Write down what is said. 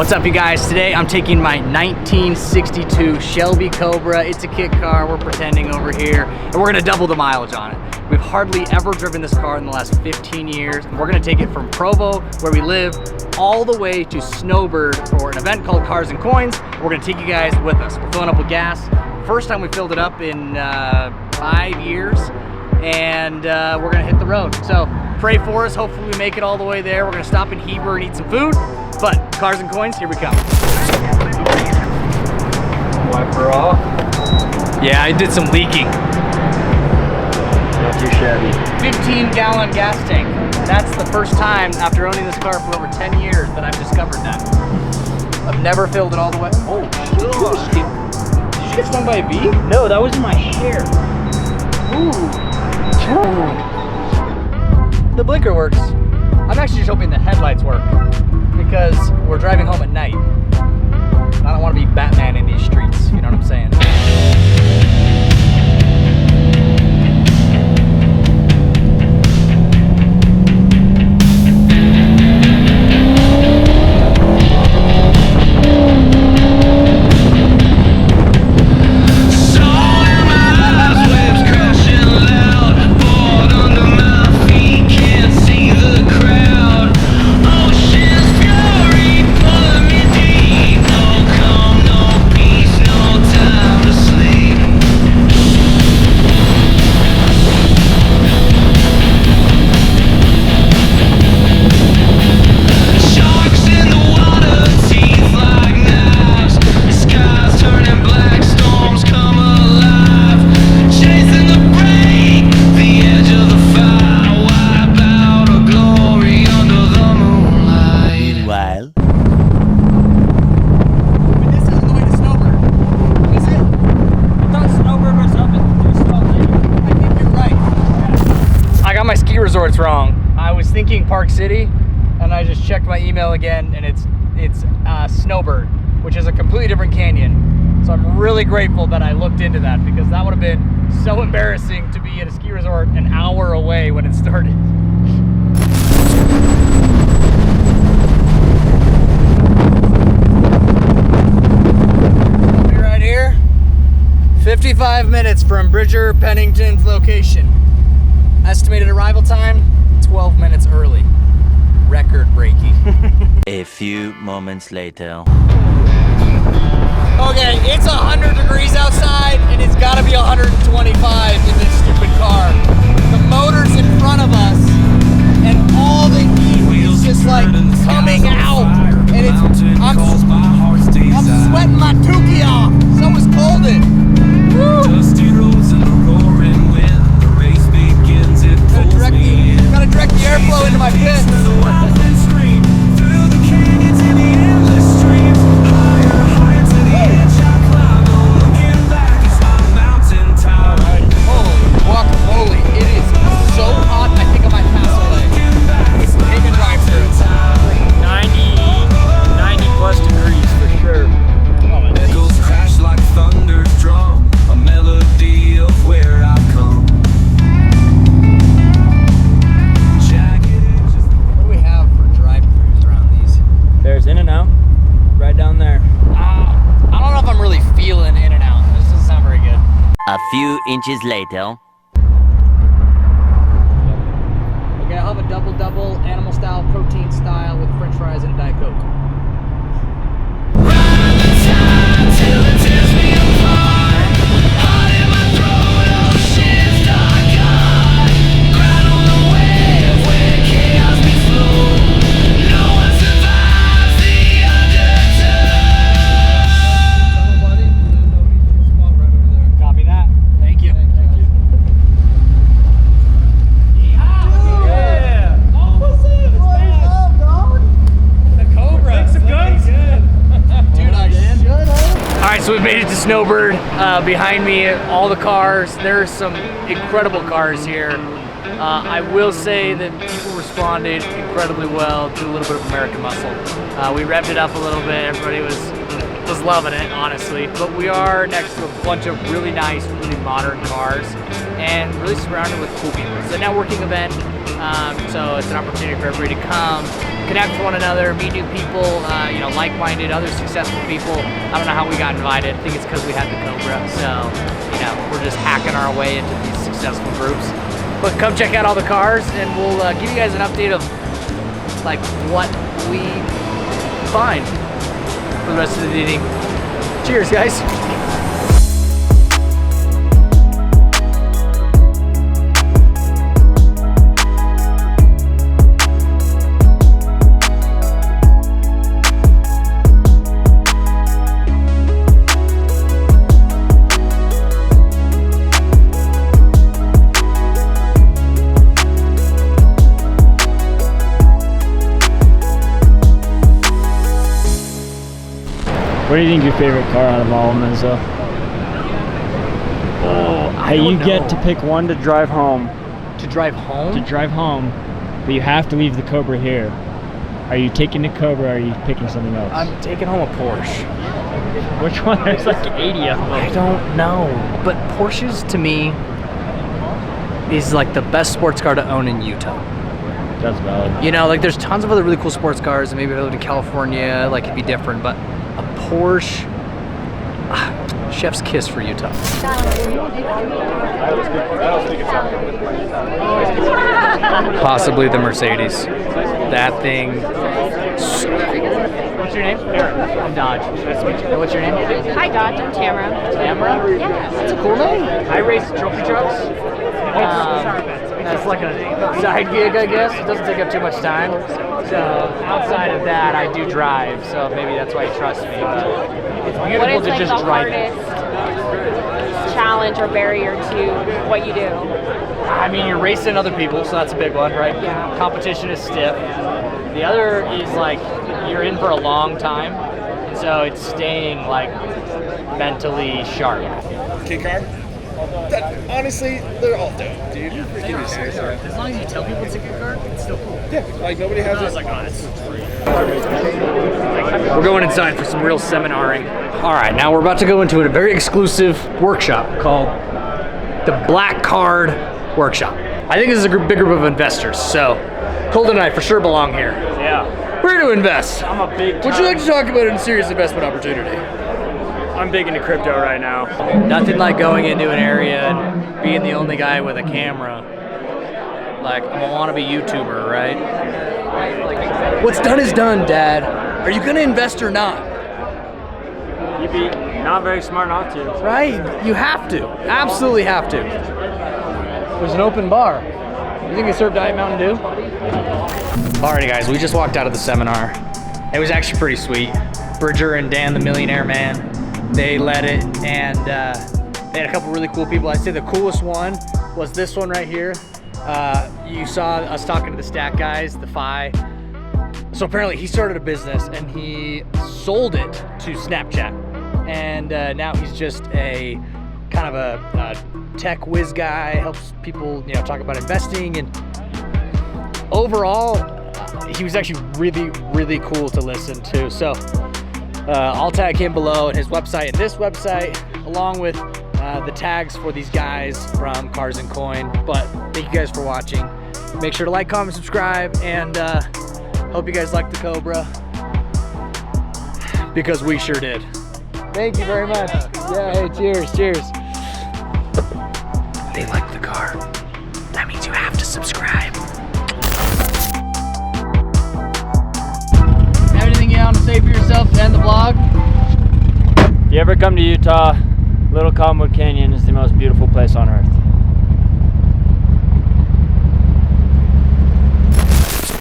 What's up, you guys? Today I'm taking my 1962 Shelby Cobra. It's a kit car, we're pretending over here, and we're gonna double the mileage on it. We've hardly ever driven this car in the last 15 years, and we're gonna take it from Provo, where we live, all the way to Snowbird for an event called Cars and Coins. We're gonna take you guys with us. We're filling up with gas. First time we filled it up in 5 years, and we're gonna hit the road. So pray for us, hopefully we make it all the way there. We're gonna stop in Heber and eat some food, but Cars and Coins, here we come. Wiper off. Yeah, I did some leaking. Not too shabby. 15-gallon gas tank. That's the first time after owning this car for over 10 years that I've discovered that. I've never filled it all the way. Oh, did you get stung by a bee? No, that was my hair. The blinker works. I'm actually just hoping the headlights work because we're driving home at night. I don't want to be Batman in these streets, you know what I'm saying? Resort's wrong. I was thinking Park City, and I just checked my email again, and it's Snowbird, which is a completely different canyon. So I'm really grateful that I looked into that, because that would have been so embarrassing to be at a ski resort an hour away when it started. I'll be right here. 55 minutes from Bridger Pennington's location. Estimated arrival time, 12 minutes early. Record breaking. A few moments later. Okay, it's 100 degrees outside, and it's gotta be 125 in this stupid car. The motor's in front of us, and all the heat is just like coming out. And I'm sweating my tookie off. So is Colden. Woo! Gotta direct the airflow into my pits. Holy guacamole, it is so hot, I think I might pass away. Take a drive through. 90 plus degrees for sure. Oh, my goodness. Echoes crash like thunder's drum, a melody of where I come. There's In-N-Out, right down there. I don't know if I'm really feeling In-N-Out. This doesn't sound very good. A few inches later. Okay, I'll have a double, animal style, protein style with french fries and a Diet Coke. So we made it to Snowbird. Behind me, all the cars. There are some incredible cars here. I will say that people responded incredibly well to a little bit of American Muscle. We revved it up a little bit. Everybody was loving it, honestly. But we are next to a bunch of really nice, really modern cars, and really surrounded with cool people. It's a networking event, so it's an opportunity for everybody to come, connect with one another, meet new people, you know, like-minded, other successful people. I don't know how we got invited. I think it's because we had the Cobra. So, you know, we're just hacking our way into these successful groups. But come check out all the cars, and we'll give you guys an update of like what we find for the rest of the evening. Cheers, guys. What do you think your favorite car out of all of them is, though? I don't know. get to pick one to drive home. To drive home? To drive home, but you have to leave the Cobra here. Are you taking the Cobra, or are you picking something else? I'm taking home a Porsche. Which one? There's like 80 of them. I don't know. But Porsches, to me, is like the best sports car to own in Utah. That's valid. You know, like there's tons of other really cool sports cars, and maybe if I lived in California, like it'd be different, but a Porsche, chef's kiss for Utah. Possibly the Mercedes. That thing. What's your name? Eric. I'm Dodge. Nice to meet you. What's your name? Hi, Dodge. I'm Tamara. Tamara? Yeah. That's a cool name. I race trophy trucks. That's like a side gig, I guess. It doesn't take up too much time. So outside of that, I do drive. So maybe that's why you trust me. But it's What beautiful is to like just the drive it. hardest challenge or barrier to what you do? I mean, you're racing other people, so that's a big one, right? Yeah. Competition is stiff. The other is like you're in for a long time, and so it's staying like mentally sharp. Kid car? That, honestly, they're all dope, dude. You're freaking me seriously. As long as you tell people it's a good car, it's still cool. Yeah, like nobody has this. We're going inside for some real seminaring. All right, now we're about to go into a very exclusive workshop called the Black Card Workshop. I think this is a big group of investors, so Colton and I for sure belong here. Yeah. We're here to invest. I'm a big Would you like to talk about a serious investment opportunity? I'm big into crypto right now. Nothing like going into an area and being the only guy with a camera. Like, I'm a wannabe YouTuber, right? What's done is done, Dad. Are you gonna invest or not? You'd be not very smart not to. Right? You have to. Absolutely have to. There's an open bar. You think they serve Diet Mountain Dew? Alrighty, guys, we just walked out of the seminar. It was actually pretty sweet. Bridger and Dan, the Millionaire Man, they led it, and they had a couple really cool people. I'd say the coolest one was this one right here. You saw us talking to the Stack guys, the Phi. So apparently he started a business and he sold it to Snapchat. And now he's just a kind of a tech whiz guy, helps people, you know, talk about investing. And overall, he was actually really, really cool to listen to. So I'll tag him below and his website and this website, along with the tags for these guys from Cars and Coin. But thank you guys for watching. Make sure to like, comment, subscribe, and hope you guys like the Cobra, because we sure did. Thank you very much. Yeah, hey, cheers, cheers. They like the car. That means you have to subscribe. Anything you want to say for yourself to end the vlog? If you ever come to Utah, Little Cottonwood Canyon is the most beautiful place on earth.